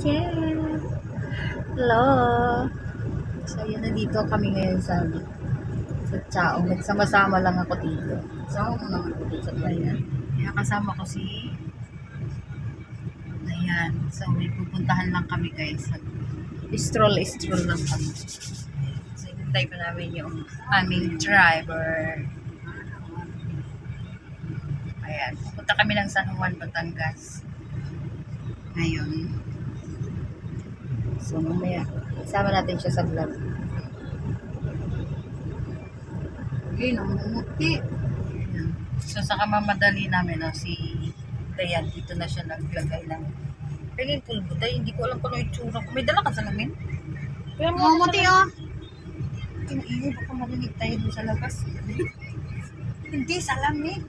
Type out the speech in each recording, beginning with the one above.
Yeah. Hello. So, yun, nandito kami ngayon sa Chaong. Nagsama-sama lang ako dito. Sama mo naman ako dito sa bayan. Kaya kasama ko si ayan. So, may pupuntahan lang kami guys. Stroll lang kami. So, hintay pa namin yung aming driver. Ayan. Pupunta kami ng San Juan, Batangas. Ngayon. So, mamaya, isama natin siya sa vlog. Ayun, namumuti. So, sa kamamadali namin, no, si Dayan, dito na siya naglagay ng pengin pulbo. Dahil hindi ko alam kung ano yung tsura ko. May dala ka salamin? Pero namumuti, oh. Iyo, baka marinig tayo dun sa labas. Hindi, salamin.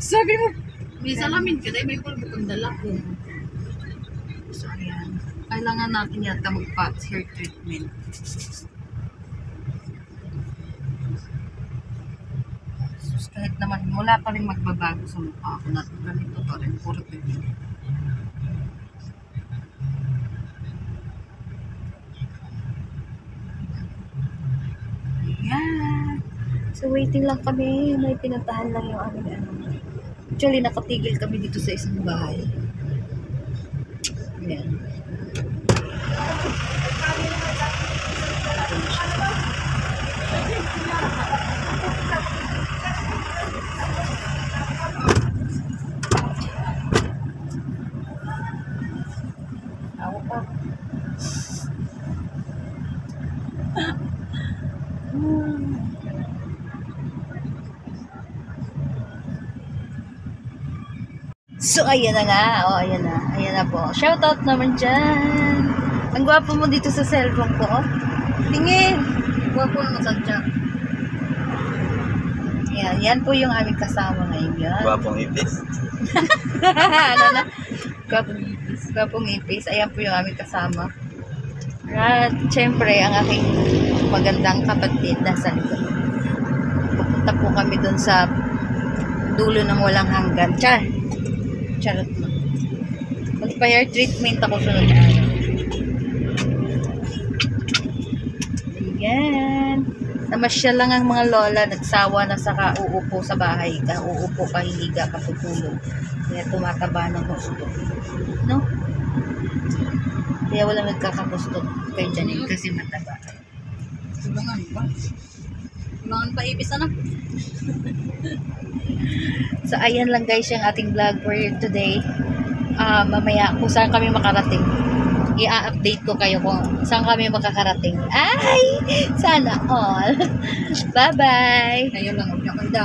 Sabi mo, may salamin ka dahil may pulbo kang dala ko. So, ayan. Kailangan natin yata mag-patch hair treatment. So, kahit naman, wala pa rin magbabago sa mukha ako. Ganito pa rin, puro pwede. Ayan. So, waiting lang kami. May pinuntahan lang yung aming ano. Actually, nakatigil kami dito sa isang bahay. Ayan. Ako pa. So, ayan na nga. O, ayan na. Ayan na po. Shoutout naman dyan. Ang gwapo mo dito sa cellphone ko. Oh. Tingin. Gwapo naman sa dyan. Ayan. Yan po yung aming kasama ngayon. Yan. Gwapong ipis. Ano na? Gwapong ipis. Ayan po yung aming kasama. At, syempre, ang aking magandang kapatid nasa likod. Pupunta po kami dun sa dulo ng walang hanggan. Charot mo. Magpa-hair treatment ako sunod na araw. Ayan. Namasyal lang ang mga lola. Nagsawa na sa uupo sa bahay ka. Uupo ka, hihiga ka, tutulog. Kaya tumataba ng gusto. No? Kaya walang nagkakagusto kay Janine kasi mataba. Tulangan ba? Tulangan pa ibis na. So, ayan lang guys yung ating vlog for today. Mamaya kung saan kami makarating, i-update ko kayo kung saan kami makakarating. Ay! Sana all! Bye-bye! Ayun lang, huwag niyo akong dami.